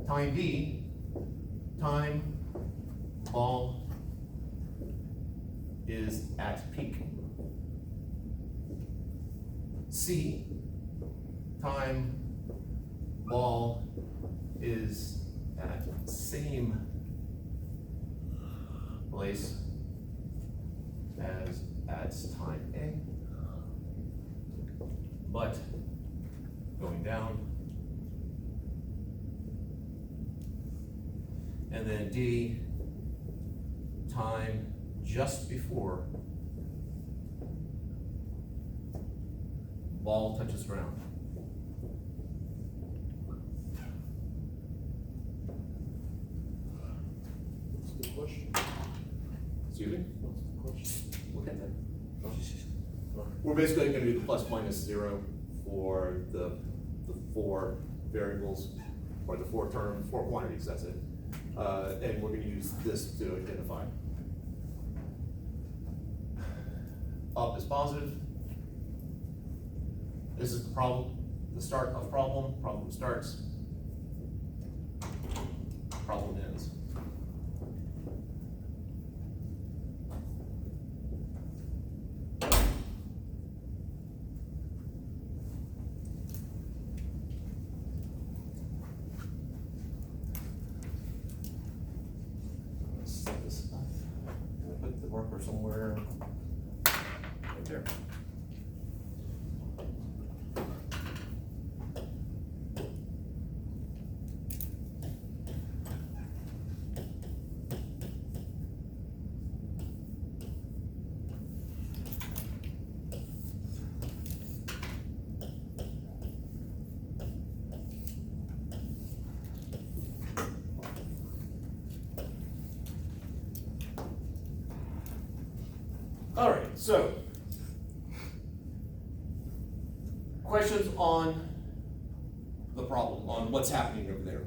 Time B, time ball is at peak. C, time ball is at same place as at time A, but going down. And then D, time just before ball touches ground. What's the question? Excuse me? What's the question? Look at that. Oh. We're basically going to do the plus minus 0 for the four variables, or the four quantities, that's it. And we're going to use this to identify. Up is positive. This is the problem, the start of problem. Problem starts. Problem ends. Let's set this up. We'll put the marker somewhere right there. All right, so questions on the problem, on what's happening over there?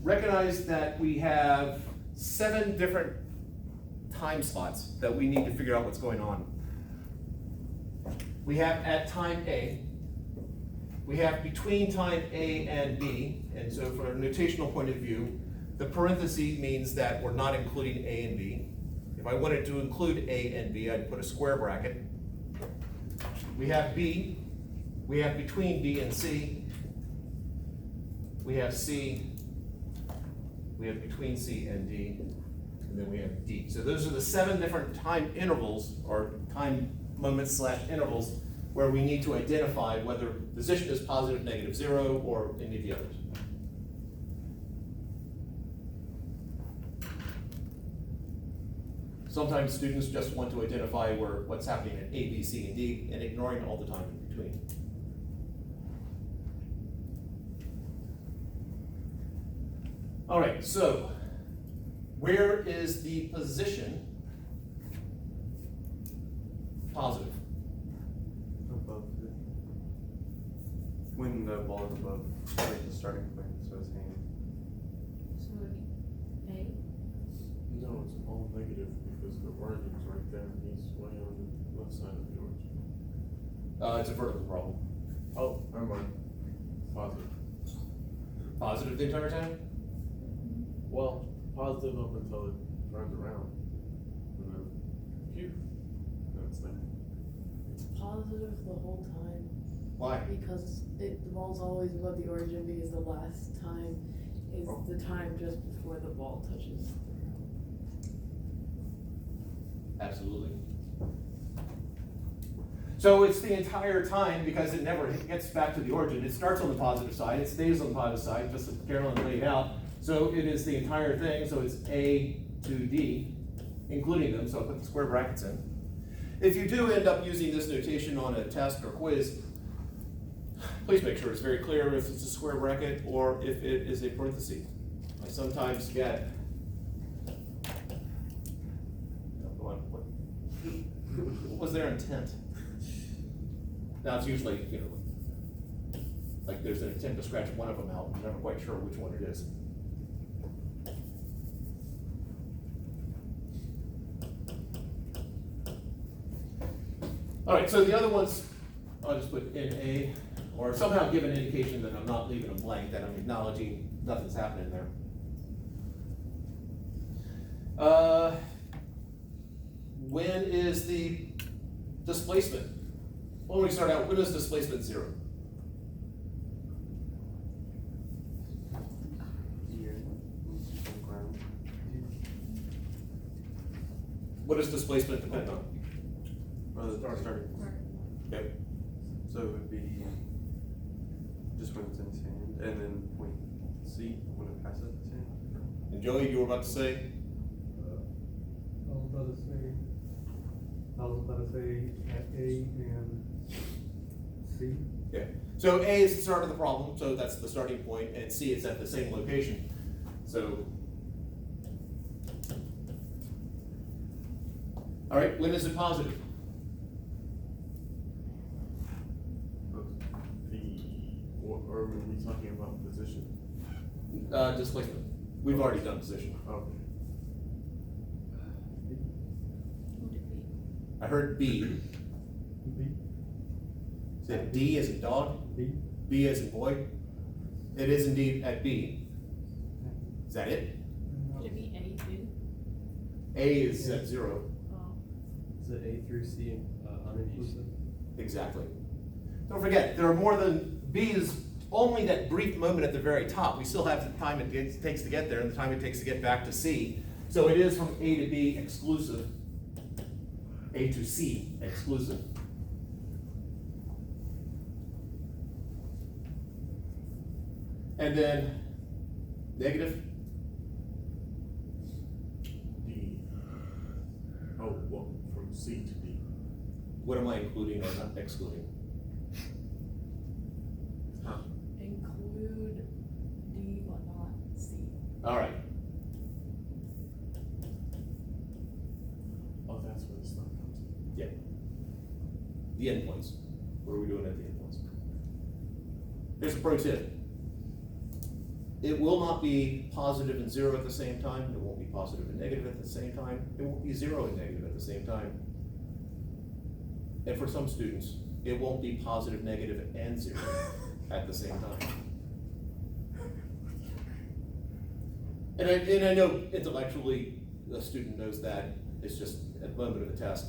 Recognize that we have 7 different time slots that we need to figure out what's going on. We have at time A, we have between time A and B, and so from a notational point of view, the parenthesis means that we're not including A and B. If I wanted to include A and B, I'd put a square bracket. We have B, we have between B and C, we have C, we have between C and D, and then we have D. So those are the 7 different time intervals, or time moments / intervals, where we need to identify whether position is positive, negative, 0, or any of the others. Sometimes students just want to identify what's happening at A, B, C, and D, and ignoring all the time in between. All right, so where is the position positive? Above it. When the ball is above, like the starting point, so it's hanging. So A? No, it's all negative because the orange is right there. He's way on the left side of the orange. It's a vertical problem. Oh, never mind. Positive. Positive the entire time? Well, positive up until it turns around. And then, phew, that's that. It's positive the whole time Why? because the ball's always above the origin because the last time is the time just before the ball touches the ground. Absolutely. So it's the entire time because it never gets back to the origin. It starts on the positive side, it stays on the positive side, just as Carolyn laid out. So it is the entire thing, so it's A to D, including them, so I'll put the square brackets in. If you do end up using this notation on a test or quiz, please make sure it's very clear if it's a square bracket or if it is a parenthesis. I sometimes get, what was their intent? Now it's usually, like there's an intent to scratch one of them out, I'm never quite sure which one it is. All right, so the other ones, I'll just put in A, or somehow give an indication that I'm not leaving them blank, that I'm acknowledging nothing's happening there. When is the displacement? Well, when we start out, when is displacement 0? Year. Ground. What does displacement depend on? The starting. Okay. So it would be just when it's in sand, and then point C when it passes the sand. And Joey, you were about to say? I was about to say at A and C. Yeah. So A is the start of the problem, so that's the starting point, and C is at the same location. So, all right, when is it positive? What are we talking about position? Displacement. We've already done position. Okay. I heard B. B. Said D as in dog, B. B as in boy. It is indeed at B. Is that it? Would it be A too? A is at 0. Oh. Is it A through C underneath? Exactly. Don't forget, there are more than, B is only that brief moment at the very top. We still have the time it takes to get there and the time it takes to get back to C. So it is from A to B exclusive, A to C exclusive. And then negative, D. Oh, well, from C to D. what am I including or not excluding? Include D but not C. All right, Oh, that's where the stuff comes in. yeah. The endpoints. What are we doing at the endpoints? Here's a pro tip. It will not be positive and 0 at the same time. It won't be positive and negative at the same time. It won't be 0 and negative at the same time. And for some students, it won't be positive, negative, and 0 at the same time. And I know intellectually, a student knows that. It's just at the moment of a test,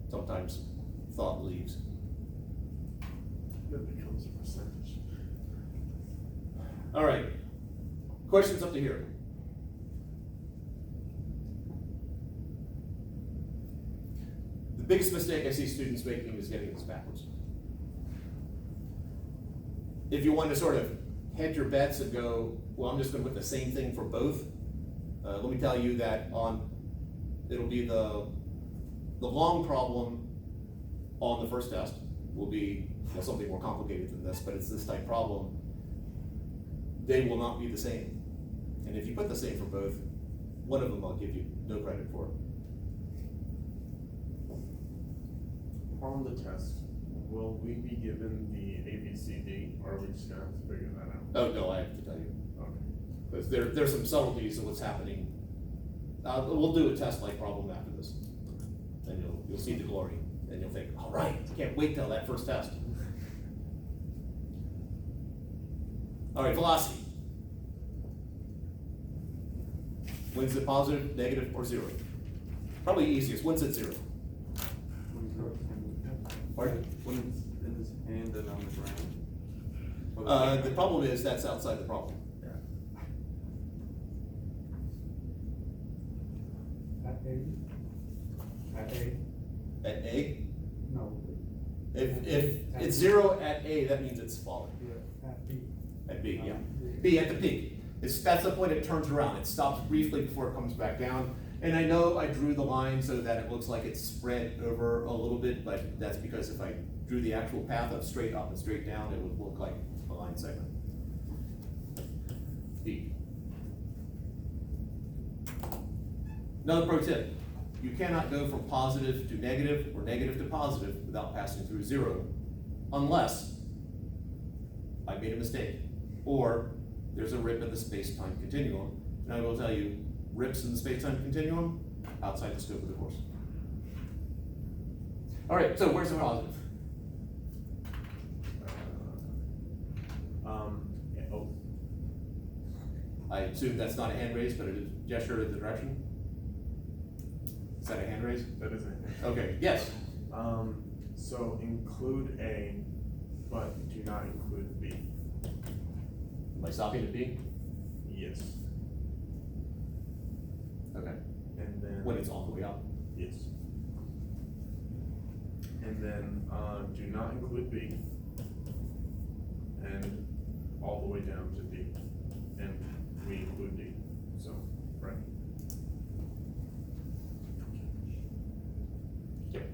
sometimes thought leaves. That becomes a percentage. All right, questions up to here? The biggest mistake I see students making is getting this backwards. If you want to sort of hedge your bets and go, well, I'm just gonna put the same thing for both, let me tell you that it'll be the long problem on the first test will be something more complicated than this, but it's this type problem. They will not be the same. And if you put the same for both, one of them I'll give you no credit for. On the test, will we be given the ABCD, or are we just gonna have to figure that out? Oh, no, I have to tell you. Okay. Because there's some subtleties of what's happening. We'll do a test-like problem after this. And you'll see the glory. And you'll think, all right, can't wait till that first test. All right, velocity. When's it positive, negative, or 0? Probably easiest, when's it 0? Pardon? When it's in his hand and on the ground. The problem is that's outside the problem. At A. At A. At A, No. if it's 0 at A, that means it's falling. Yeah, at B. At B, yeah. B at the peak. That's the point it turns around. It stops briefly before it comes back down. And I know I drew the line so that it looks like it's spread over a little bit, but that's because if I drew the actual path of straight up and straight down, it would look like a line segment. B. Another pro tip. You cannot go from positive to negative or negative to positive without passing through 0, unless I made a mistake, or there's a rip in the space-time continuum. And I will tell you, rips in the space-time continuum, outside the scope of the course. All right, so where's the positive? Yeah, oh, I assume that's not a hand raise, but a gesture in the direction? Is that a hand raise? that is it. Okay, yes. So include A, but do not include B. Am I stopping at B? Yes. Okay. And then. When it's all the way up. Yes. And then, do not include B. And all the way down to D. And we include D, so, right. Yep.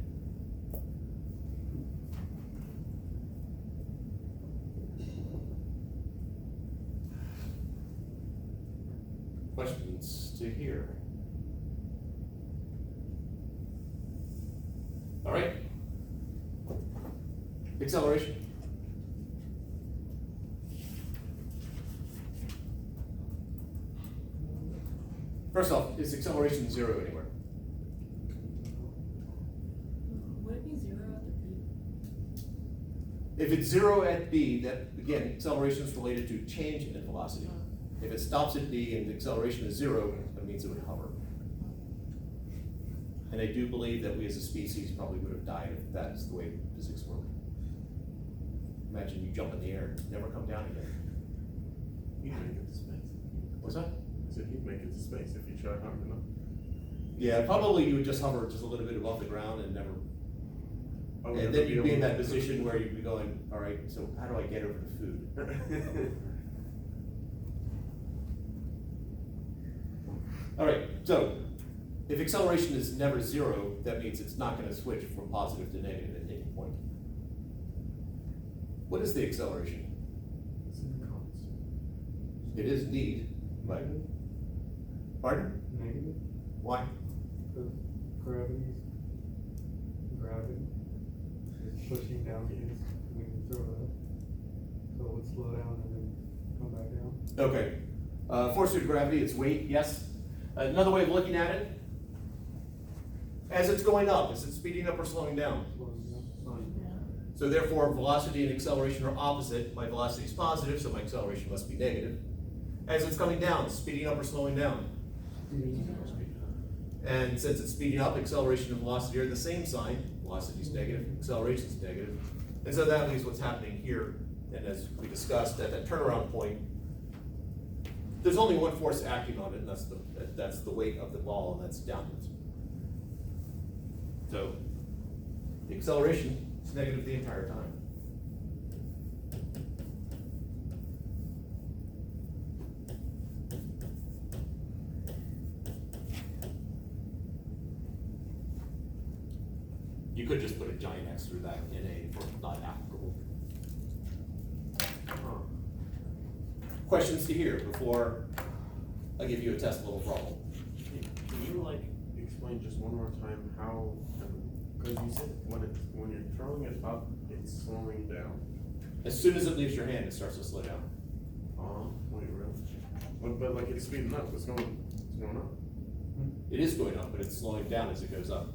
Questions to hear? All right. Acceleration. First off, is acceleration 0 anywhere? Would it be 0 at the B? If it's 0 at B, that, again, acceleration is related to change in velocity. If it stops at B and the acceleration is 0, that means it would hover. And I do believe that we as a species probably would have died if that's the way physics worked. Imagine you jump in the air and never come down again. You'd make it to space. What's that? I said you'd make it to space if you tried hard enough. Yeah, probably you would just hover just a little bit above the ground and never, Oh, and then you'd be in that position where you'd be going, all right, so how do I get over the food? All right, so if acceleration is never 0, that means it's not gonna switch from positive to negative at any point. What is the acceleration? It's in the comments. It is indeed, but, pardon? Negative, Why? because gravity is pushing down against when you throw it up. So it would slow down and then come back down. Okay, force due to gravity, it's weight, yes. Another way of looking at it, as it's going up, is it speeding up or slowing down? Slowing down, slowing down. Yeah. So therefore, velocity and acceleration are opposite. My velocity is positive, so my acceleration must be negative. As it's coming down, speeding up or slowing down? And since it's speeding up, acceleration and velocity are the same sign. Velocity is negative, acceleration is negative. And so that leaves what's happening here. And as we discussed, at that turnaround point, there's only one force acting on it, and that's the weight of the ball, and that's downwards. So the acceleration is negative the entire time. You could just put a giant X through that in A for not applicable. Questions to hear before I give you a test level problem? Can you like explain just one more time how, because you said when you're throwing it up, it's slowing down. As soon as it leaves your hand, it starts to slow down. Wait, really? But like it's speeding up, it's going up. It is going up, but it's slowing down as it goes up.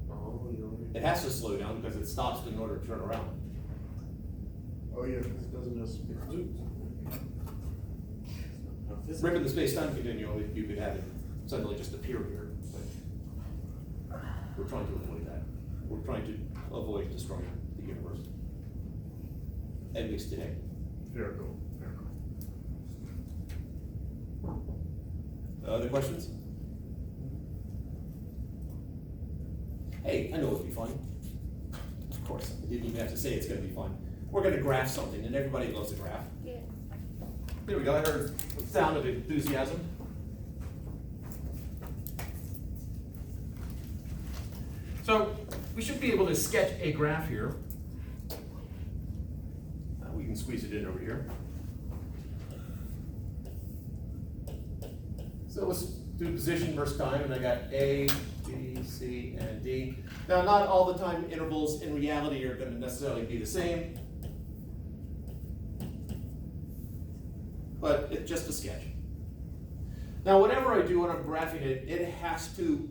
Oh, you know. It has to slow down because it stops in order to turn around. Oh, yeah, because it doesn't just. Ripping the space-time continuum, you could have it suddenly just appear here, but we're trying to avoid that. We're trying to avoid destroying the universe. At least today. Very cool, very cool. Other questions? Hey, I know it'd be fun. Of course, I didn't even have to say it's gonna be fun. We're gonna graph something, and everybody loves a graph. Yeah. There we go, I heard the sound of enthusiasm. So, we should be able to sketch a graph here. We can squeeze it in over here. So let's do position versus time, and I got A, B, C, and D. Now, not all the time intervals in reality are gonna necessarily be the same, but it's just a sketch. Now, whatever I do when I'm graphing it, it has to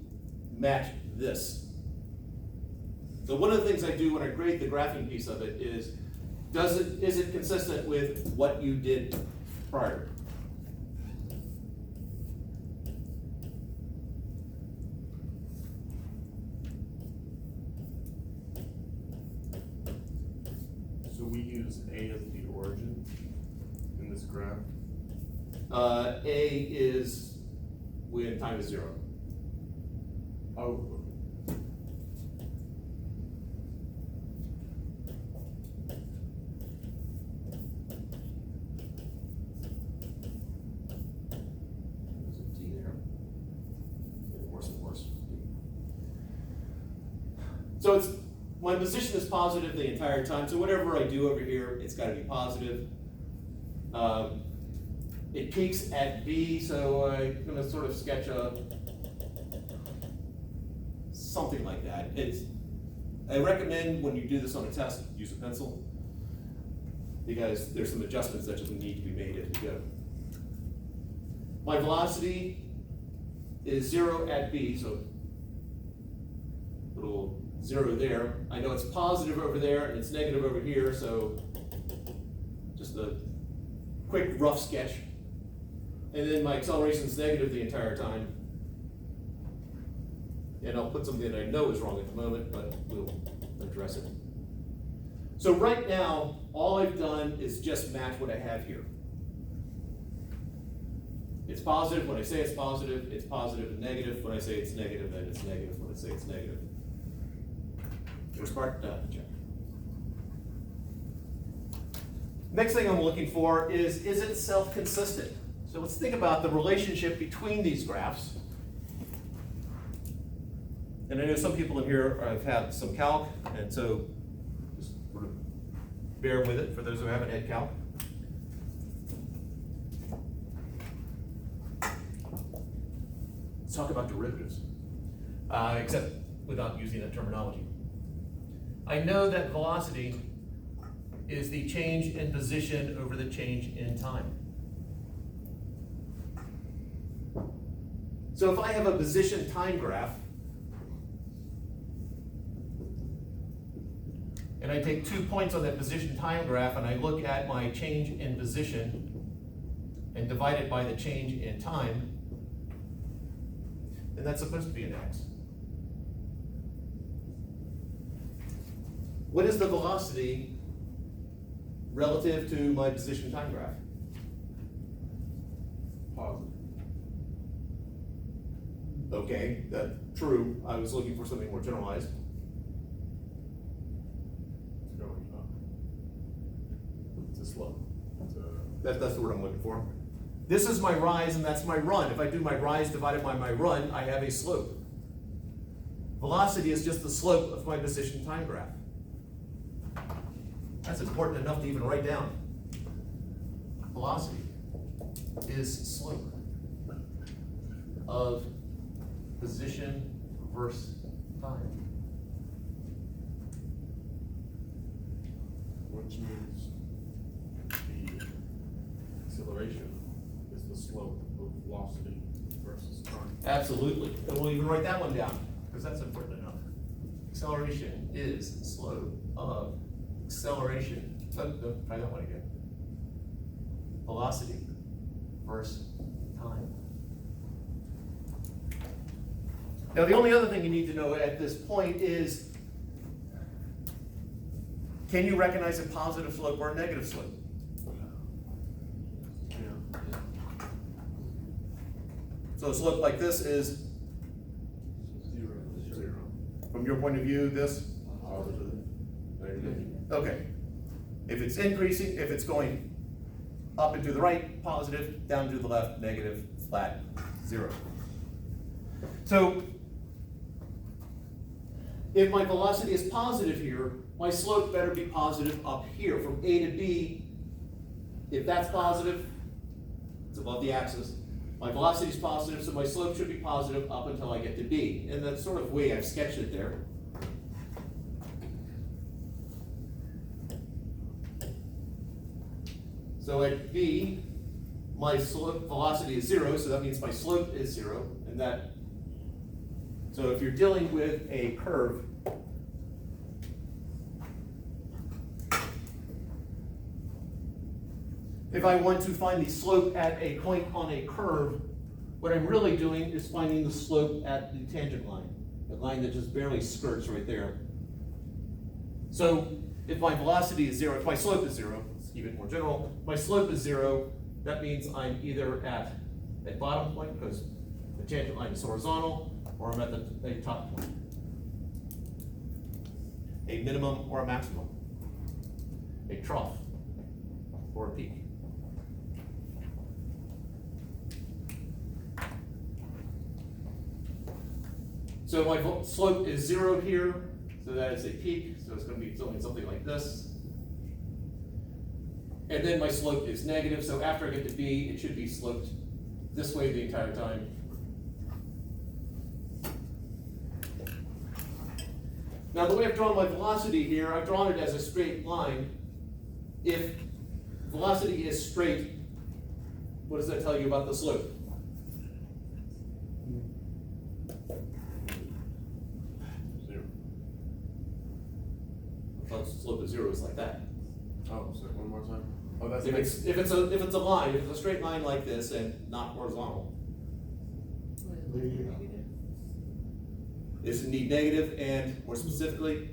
match this. So So one of the things I do when I grade the graphing piece of it is it consistent with what you did prior? So we use A as the origin in this graph. A is when time is 0. Oh, There's a T there. Getting worse and worse. So it's, my position is positive the entire time, so whatever I do over here, it's gotta be positive. It peaks at B, so I'm gonna sort of sketch something like that. I recommend when you do this on a test, use a pencil, because there's some adjustments that just need to be made as you go. My velocity is 0 at B, so little 0 there. I know it's positive over there and it's negative over here, so just a quick rough sketch. And then my acceleration is negative the entire time. And I'll put something that I know is wrong at the moment, but we'll address it. So right now, all I've done is just match what I have here. It's positive when I say it's positive and negative when I say it's negative, and it's negative when I say it's negative. First part, check. Next thing I'm looking for is it self-consistent? So let's think about the relationship between these graphs. And I know some people in here have had some calc, and so just sort of bear with it for those who haven't had calc. Let's talk about derivatives, except without using that terminology. I know that velocity is the change in position over the change in time. So if I have a position time graph, and I take 2 points on that position time graph and I look at my change in position and divide it by the change in time, then that's supposed to be an x. What is the velocity relative to my position time graph? positive. Okay, that's true. I was looking for something more generalized. It's going up. It's a slope. It's a, That's the word I'm looking for. This is my rise and that's my run. If I do my rise divided by my run, I have a slope. Velocity is just the slope of my position time graph. That's important enough to even write down. Velocity is slope of position versus time. which means the acceleration is the slope of velocity versus time. Absolutely. And we'll even write that one down, because that's important enough. Acceleration is the slope of acceleration. Try that one again. Velocity versus time. Now, the only other thing you need to know at this point is, can you recognize a positive slope or a negative slope? Yeah. So a slope like this is, Zero. from your point of view, this? Positive. Negative. Okay. If it's increasing, if it's going up and to the right, positive, down to the left, negative, flat, zero. So, if my velocity is positive here, my slope better be positive up here from A to B. If that's positive, it's above the axis. My velocity is positive, so my slope should be positive up until I get to B. And that's sort of way I've sketched it there. So at B, my slope velocity is zero, so that means my slope is zero, and that, so if you're dealing with a curve, If I want to find the slope at a point on a curve, what I'm really doing is finding the slope at the tangent line, the line that just barely skirts right there. So if my velocity is zero, if my slope is zero, let's keep it more general, my slope is zero, that means I'm either at a bottom point, because the tangent line is horizontal, or I'm at a top point. A minimum or a maximum. A trough or a peak. So my slope is zero here, so that is a peak, so it's gonna be something like this. And then my slope is negative, so after I get to B, it should be sloped this way the entire time. Now the way I've drawn my velocity here, I've drawn it as a straight line. If velocity is straight, what does that tell you about the slope? Zero. I thought the slope of zero is like that. Oh, so one more time. Oh, that's If it's a line, if it's a straight line like this and not horizontal, is indeed negative, and more specifically,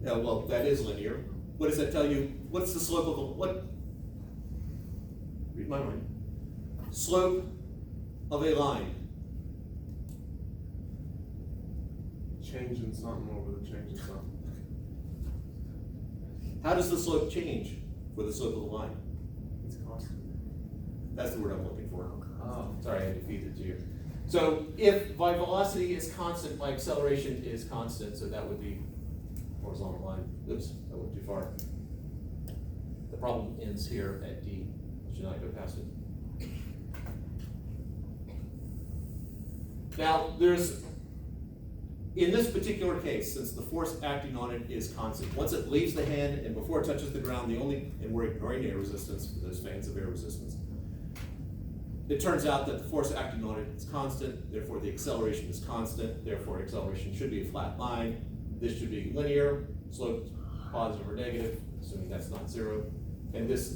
yeah, well, that is linear. What does that tell you? What's the slope of what? Read my mind. Slope of a line. change in something over the change in something. How does the slope change for the slope of the line? It's constant. That's the word I'm looking for. Oh. Sorry, I had to feed it to you. So if my velocity is constant, my acceleration is constant, so that would be horizontal line. Oops, I went too far. The problem ends here at D. Should not go past it. Now, in this particular case, since the force acting on it is constant, once it leaves the hand and before it touches the ground, and we're ignoring air resistance for those fans of air resistance, it turns out that the force acting on it is constant, therefore the acceleration is constant, therefore acceleration should be a flat line. This should be linear, slope positive or negative, assuming that's not zero. And this